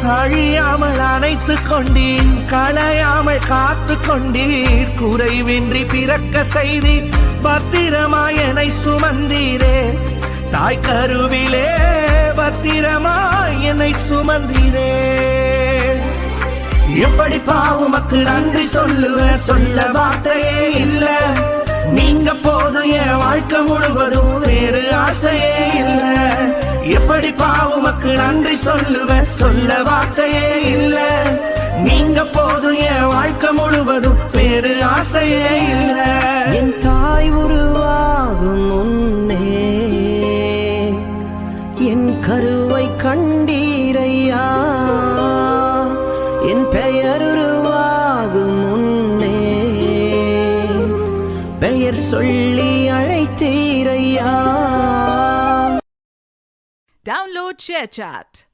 அழியாமல் அணைத்துக் கொண்டீர், களையாமல் காத்து கொண்டீர், குறைவின்றி பிறக்க செய்தீர், பத்திரமாய் என்னை சுமந்தீரே. தாய் கருவிலே பத்திரமாய் என்னை சுமந்தீரே. எப்படி பாவுமக்கு நன்றி சொல்லுவேன், சொல்ல வார்த்தையே இல்ல. நீங்க போதும் என் வாழ்க்கை முழுவதும், வேறு ஆசையே இல்ல. எப்படி பாவுமக்கு நன்றி சொல்லுவேன், சொல்ல வார்த்தையே இல்ல. நீங்க போதும் என் வாழ்க்கை முழுவதும், வேறு ஆசையே இல்ல. என் தாய் உருவாகும் முன்னே என் கருவை கண்டீரையா. என் பெயர் உருவாகும் முன்னே பெயர் சொல்லி அழைத்தீரையா. Download ShareChat.